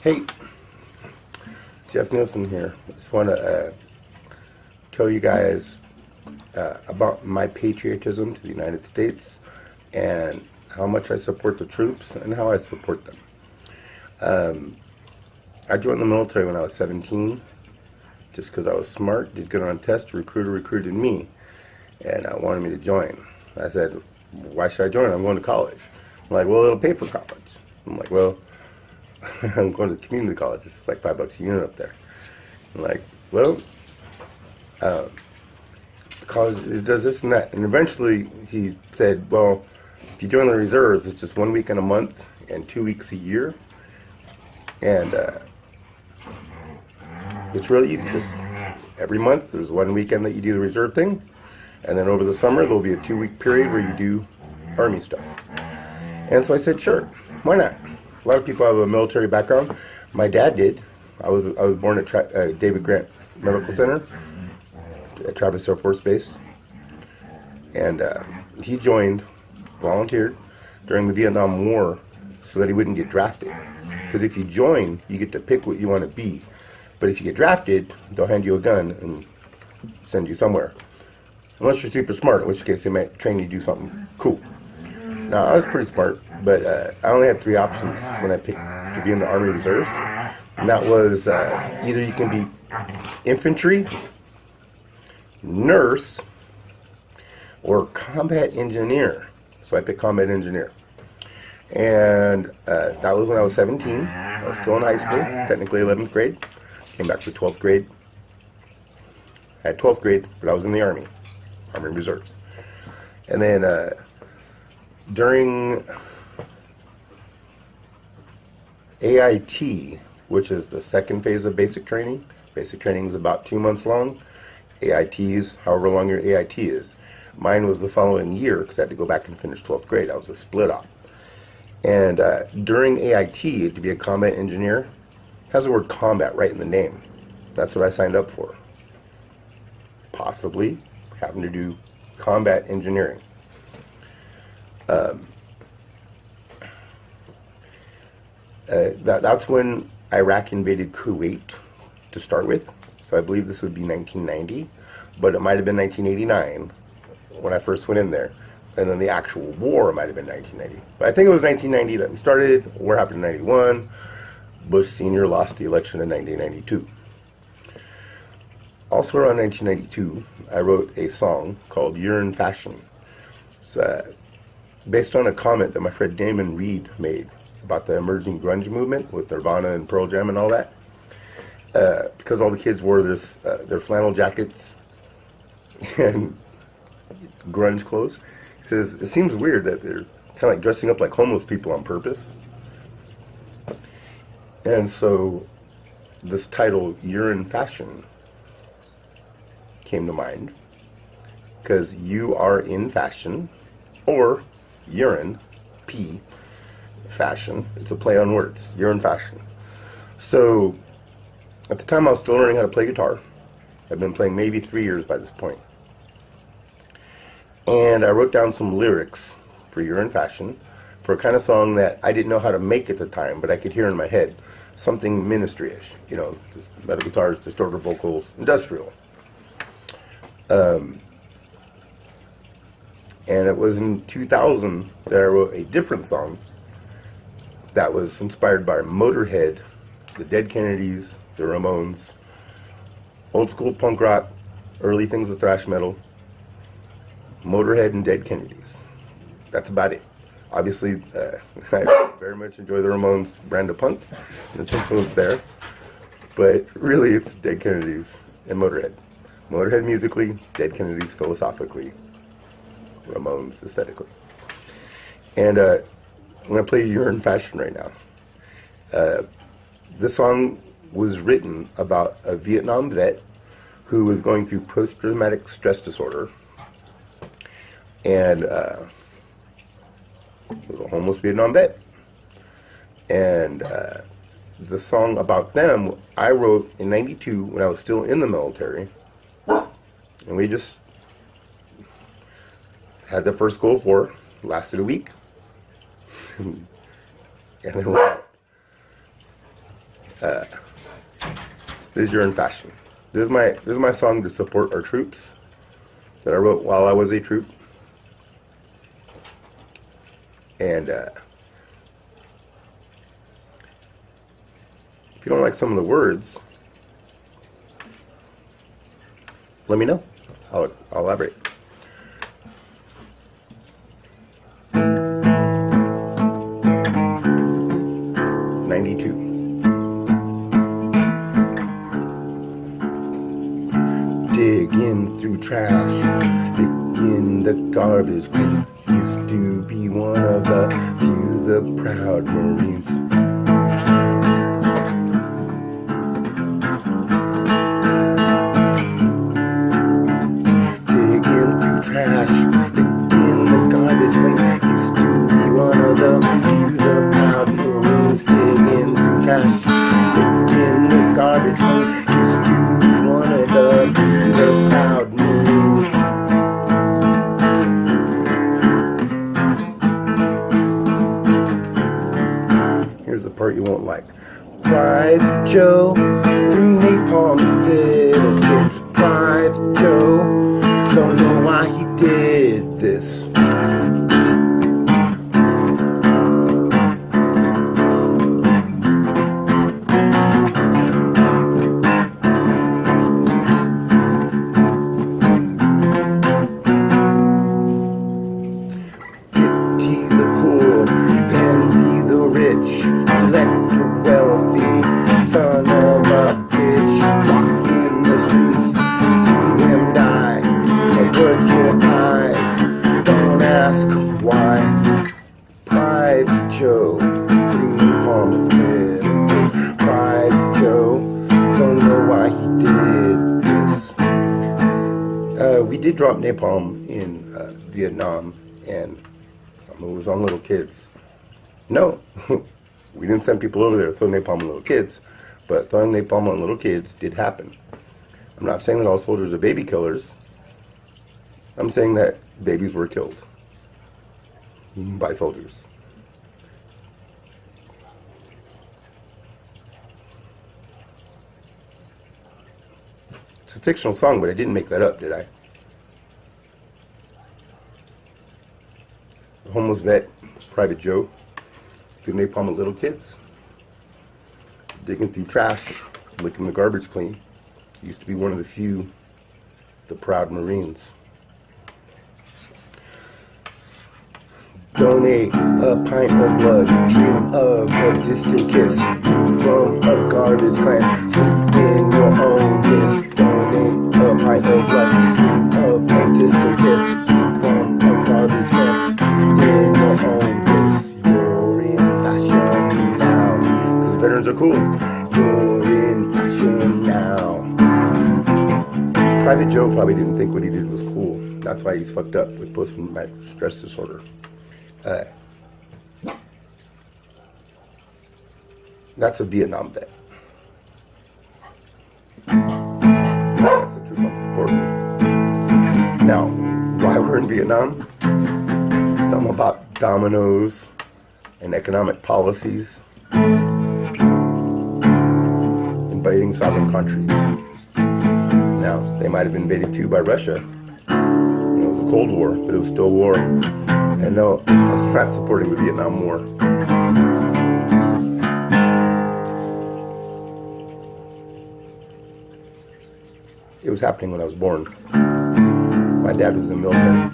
Hey, Jeff Nielsen here. I just want to tell you guys about my patriotism to the United States and how much I support the troops and how I support them. I joined the military when I was 17 just because I was smart, did good on tests. A recruiter recruited me and wanted me to join. I said, why should I join? I'm going to college. I'm like, well, it'll pay for college. I'm like, well, I'm going to community college. It's like $5 a unit up there. I'm like, well, college it does this and that. And eventually he said, well, if you join the reserves, it's just 1 week in a month and 2 weeks a year. And it's really easy. Just every month there's one weekend that you do the reserve thing. And then over the summer there'll be a 2-week period where you do Army stuff. And so I said, sure, why not? A lot of people have a military background. My dad did. I was born at David Grant Medical Center at Travis Air Force Base. And he joined, volunteered, during the Vietnam War so that he wouldn't get drafted. Because if you join, you get to pick what you want to be. But if you get drafted, they'll hand you a gun and send you somewhere. Unless you're super smart, in which case they might train you to do something cool. Now, I was pretty smart, but I only had 3 options when I picked to be in the Army Reserves. And that was either you can be infantry, nurse, or combat engineer. So I picked combat engineer. And that was when I was 17. I was still in high school, technically 11th grade. Came back for 12th grade. I had 12th grade, but I was in the Army Reserves. And then during AIT, which is the second phase of basic training is about 2 months long. AITs, however long your AIT is. Mine was the following year because I had to go back and finish 12th grade. I was a split op. And during AIT, to be a combat engineer, it has the word combat right in the name. That's what I signed up for. Possibly having to do combat engineering. That's when Iraq invaded Kuwait to start with. So I believe this would be 1990, but it might have been 1989 when I first went in there. And then the actual war might have been 1990. But I think it was 1990 that we started. War happened in 91. Bush Sr. lost the election in 1992. Also around 1992, I wrote a song called You're in Fashion. It's based on a comment that my friend Damon Reed made about the emerging grunge movement with Nirvana and Pearl Jam and all that. Because all the kids wore their flannel jackets and grunge clothes. He says, it seems weird that they're kind of like dressing up like homeless people on purpose. And so this title, You're in Fashion, came to mind. Because you are in fashion, or urine, P, fashion. It's a play on words. You're in fashion. So at the time I was still learning how to play guitar. I've been playing maybe 3 years by this point. And I wrote down some lyrics for You're in Fashion for a kind of song that I didn't know how to make at the time, but I could hear in my head. Something ministry-ish, you know, just metal guitars, distorted vocals, industrial. And it was in 2000 that I wrote a different song that was inspired by Motorhead, the Dead Kennedys, the Ramones, old school punk rock, early things with thrash metal, Motorhead and Dead Kennedys. That's about it. Obviously, I very much enjoy the Ramones brand of punk, and its influence there. But really, it's Dead Kennedys and Motorhead. Motorhead musically, Dead Kennedys philosophically, Ramones aesthetically. And I'm going to play You're in Fashion right now. This song was written about a Vietnam vet who was going through post-traumatic stress disorder. And was a homeless Vietnam vet. And the song about them I wrote in 92 when I was still in the military. And we just had the first Gulf War, lasted a week. And then we're out. This is You're in Fashion. This is my song to support our troops that I wrote while I was a troop. And if you don't like some of the words, let me know. I'll elaborate. Digging through trash, picking the garbage. Used to be one of the few, the proud Marines. Digging through trash, picking the garbage. Used to be one of the few, the proud Marines. Digging through trash, picking the garbage. Used to be one of the proud Marines. Here's the part you won't like. Private Joe threw napalm at little kids. Private Joe, don't know why he did this. Joe, Private Joe, don't know why he did this. We did drop napalm in Vietnam, and some of it was on little kids. No, we didn't send people over there to throw napalm on little kids, but throwing napalm on little kids did happen. I'm not saying that all soldiers are baby killers. I'm saying that babies were killed by soldiers. It's a fictional song, but I didn't make that up, did I? The homeless vet, Private Joe, threw napalm at little kids, digging through trash, licking the garbage clean. He used to be one of the few, the proud Marines. Donate a pint of blood, dream of a distant kiss from a garbage clan. Swim in your own piss. Donate a pint of blood, dream of a distant kiss from a garbage clan. In your own piss. You're in fashion now, 'cause veterans are cool. You're in fashion now. Private Joe probably didn't think what he did was cool. That's why he's fucked up with post-traumatic stress disorder. That's a Vietnam vet. That's the troop I'm supporting. Now, why we're in Vietnam? Something about dominoes and economic policies. Invading sovereign countries. Now, they might have been invaded too by Russia. It was a Cold War, but it was still war. And no, I'm not supporting the Vietnam War. It was happening when I was born. My dad was in the military.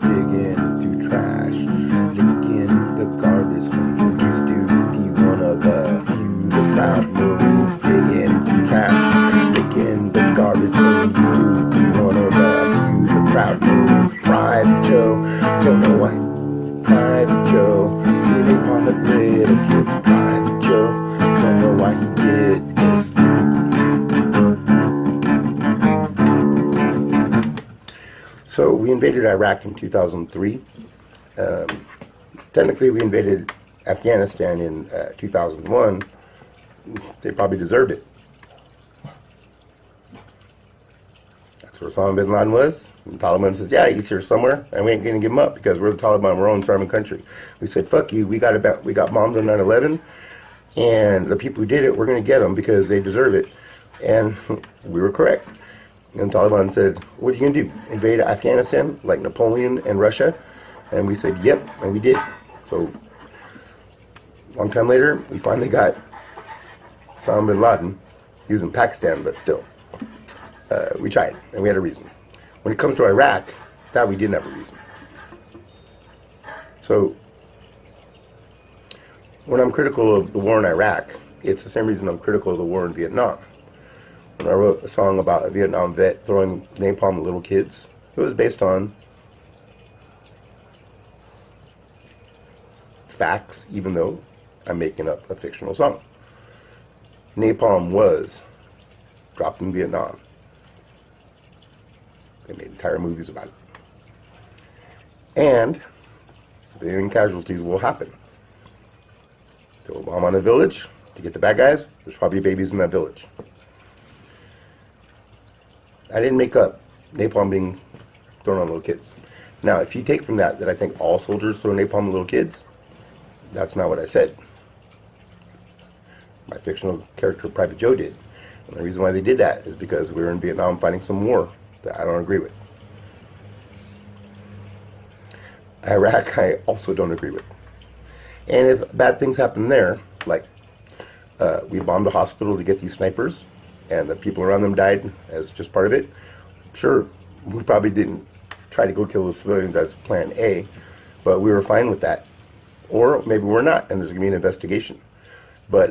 Digging through trash, licking the garbage can. Used to be one of the few, the proud Marines. Digging through trash, licking the garbage can. Used to be one of the few, the proud Marines. Private Joe, don't know why. Private Joe, really upon the little kids. Private Joe, don't know why he did this. So we invaded Iraq in 2003. technically we invaded Afghanistan in 2001. They probably deserved it. That's where Osama bin Laden was. And the Taliban says, yeah, he's here somewhere, and we ain't going to give him up because we're the Taliban, we're own sovereign country. We said, fuck you, we got bombed on 9/11, and the people who did it, we're going to get them because they deserve it. And we were correct. And the Taliban said, what are you going to do? Invade Afghanistan like Napoleon and Russia? And we said, yep, and we did. So, long time later, we finally got Osama bin Laden. He was in Pakistan, but still. We tried, and we had a reason. When it comes to Iraq, that we didn't have a reason. So, when I'm critical of the war in Iraq, it's the same reason I'm critical of the war in Vietnam. When I wrote a song about a Vietnam vet throwing napalm at little kids, it was based on facts, even though I'm making up a fictional song. Napalm was dropped in Vietnam. They made entire movies about it. And civilian casualties will happen. They will bomb on a village to get the bad guys. There's probably babies in that village. I didn't make up napalm being thrown on little kids. Now, if you take from that I think all soldiers throw napalm at little kids, that's not what I said. My fictional character, Private Joe, did. And the reason why they did that is because we were in Vietnam fighting some war that I don't agree with. Iraq, I also don't agree with. And if bad things happen there, like we bombed a hospital to get these snipers, and the people around them died as just part of it, sure, we probably didn't try to go kill the civilians as plan A, but we were fine with that. Or maybe we're not, and there's going to be an investigation. But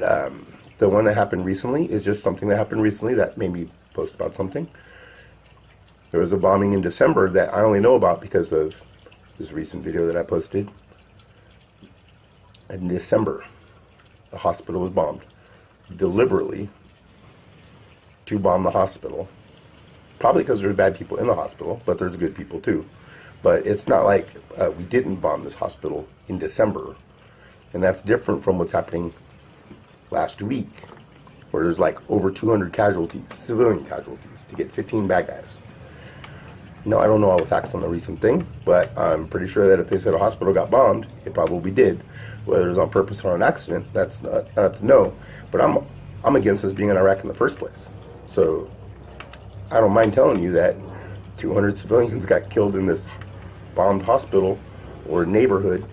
the one that happened recently is just something that happened recently that made me post about something. There was a bombing in December that I only know about because of this recent video that I posted. In December, the hospital was bombed deliberately to bomb the hospital. Probably because there's bad people in the hospital, but there's good people too. But it's not like we didn't bomb this hospital in December. And that's different from what's happening last week, where there's like over 200 casualties, civilian casualties, to get 15 bad guys. No, I don't know all the facts on the recent thing, but I'm pretty sure that if they said a hospital got bombed, it probably did. Whether it was on purpose or an accident, that's not up to know. But I'm against us being in Iraq in the first place. So I don't mind telling you that 200 civilians got killed in this bombed hospital or neighborhood.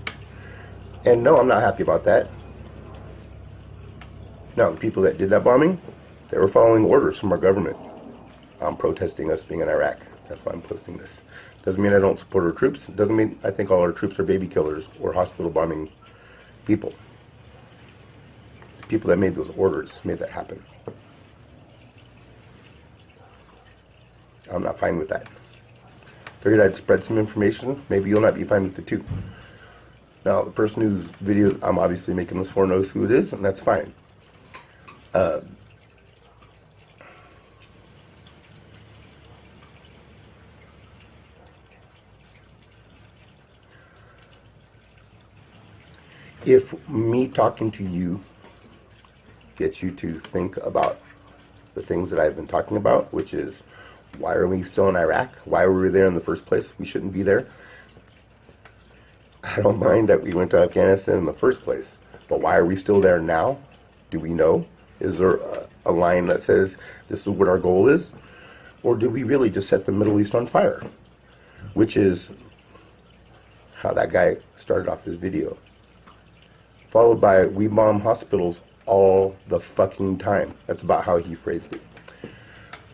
And no, I'm not happy about that. Now, the people that did that bombing, they were following orders from our government. I'm protesting us being in Iraq. That's why I'm posting this. Doesn't mean I don't support our troops. Doesn't mean I think all our troops are baby killers or hospital bombing people. The people that made those orders made that happen. I'm not fine with that. Figured I'd spread some information. Maybe you'll not be fine with it too. Now, the person whose video I'm obviously making this for knows who it is, and that's fine. If me talking to you gets you to think about the things that I've been talking about, which is why are we still in Iraq? Why were we there in the first place? We shouldn't be there. I don't mind that we went to Afghanistan in the first place, but why are we still there now? Do we know? Is there a line that says this is what our goal is? Or do we really just set the Middle East on fire? Which is how that guy started off his video. Followed by, we bomb hospitals all the fucking time. That's about how he phrased it.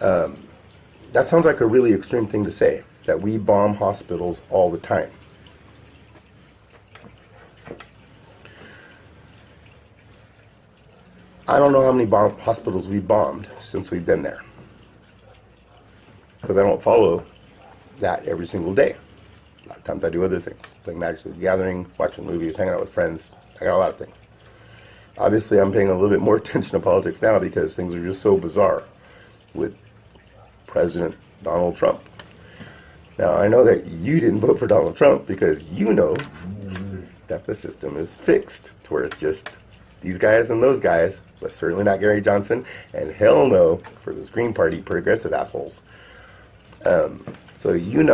That sounds like a really extreme thing to say, that we bomb hospitals all the time. I don't know how many hospitals we've bombed since we've been there. Because I don't follow that every single day. A lot of times I do other things, playing Magic the Gathering, watching movies, hanging out with friends. I got a lot of things. Obviously, I'm paying a little bit more attention to politics now because things are just so bizarre with President Donald Trump. Now, I know that you didn't vote for Donald Trump because you know that the system is fixed to where it's just these guys and those guys, but certainly not Gary Johnson, and hell no for those Green Party progressive assholes. So you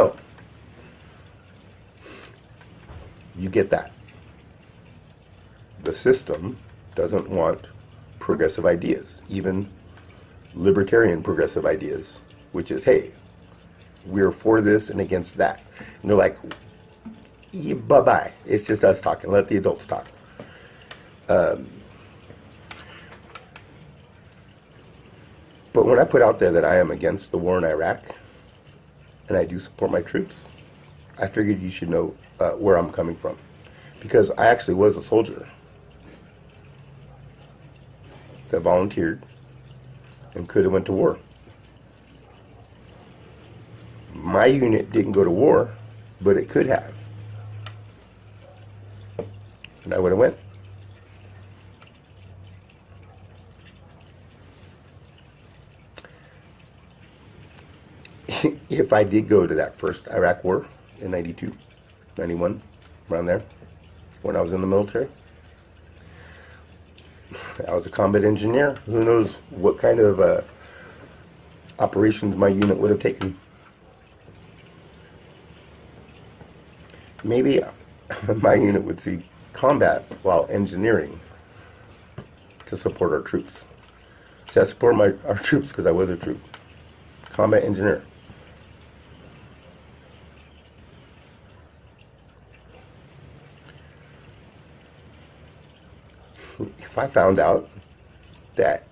get that. The system doesn't want progressive ideas, even libertarian progressive ideas, which is, hey, we're for this and against that. And they're like, bye-bye. It's just us talking. Let the adults talk. But when I put out there that I am against the war in Iraq, and I do support my troops, I figured you should know where I'm coming from. Because I actually was a soldier that volunteered and could have went to war. My unit didn't go to war, but it could have. And I would have went. If I did go to that first Iraq war in 92, 91, around there, when I was in the military, I was a combat engineer. Who knows what kind of operations my unit would have taken. Maybe my unit would see combat while engineering to support our troops. See, I support our troops because I was a troop. Combat engineer. If I found out that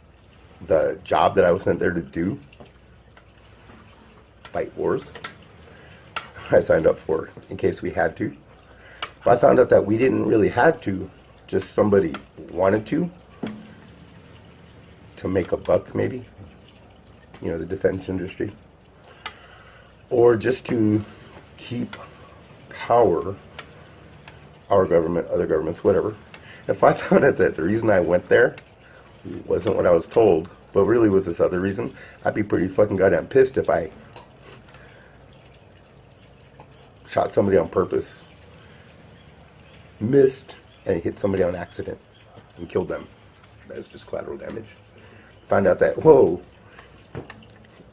the job that I was sent there to do, fight wars, I signed up for in case we had to. If I found out that we didn't really had to, just somebody wanted to make a buck maybe, the defense industry, or just to keep power, our government, other governments, whatever. If I found out that the reason I went there wasn't what I was told, but really was this other reason, I'd be pretty fucking goddamn pissed if I shot somebody on purpose, missed, and hit somebody on accident and killed them. That was just collateral damage. Found out that, whoa,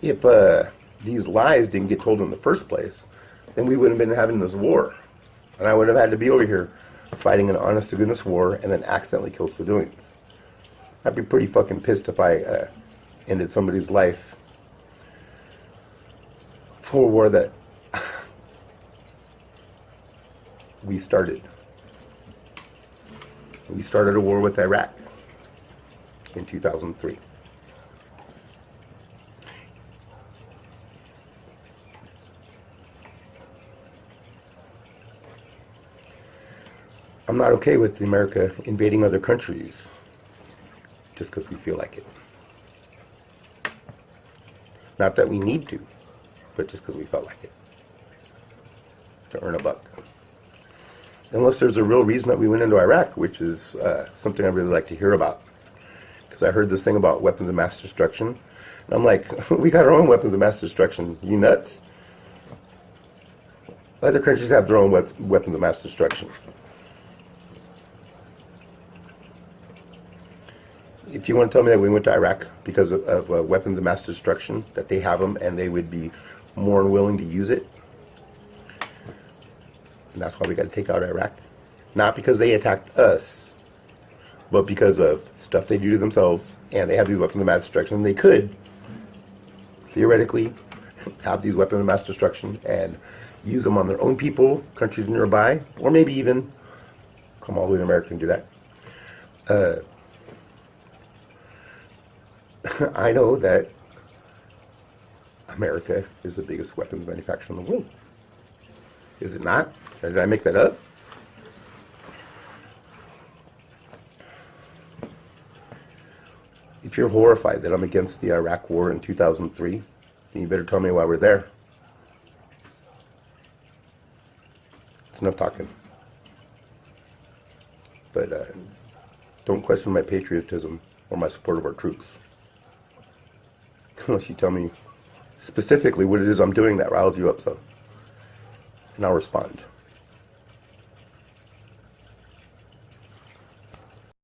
if these lies didn't get told in the first place, then we wouldn't have been having this war. And I would have had to be over here fighting an honest-to-goodness war and then accidentally kill civilians. I'd be pretty fucking pissed if I ended somebody's life for a war that we started. We started a war with Iraq in 2003. I'm not okay with America invading other countries just because we feel like it. Not that we need to, but just because we felt like it. To earn a buck. Unless there's a real reason that we went into Iraq, which is something I really like to hear about. Because I heard this thing about weapons of mass destruction. And I'm like, we got our own weapons of mass destruction. You nuts? Other countries have their own weapons of mass destruction. If you want to tell me that we went to Iraq because of weapons of mass destruction, that they have them and they would be more than willing to use it, and that's why we got to take out Iraq. Not because they attacked us, but because of stuff they do to themselves, and they have these weapons of mass destruction. They could, theoretically, have these weapons of mass destruction and use them on their own people, countries nearby, or maybe even come all the way to America and do that. I know that America is the biggest weapons manufacturer in the world. Is it not? Or did I make that up? If you're horrified that I'm against the Iraq war in 2003, then you better tell me why we're there. It's enough talking. But don't question my patriotism or my support of our troops. Unless you tell me specifically what it is I'm doing that riles you up so. And I'll respond.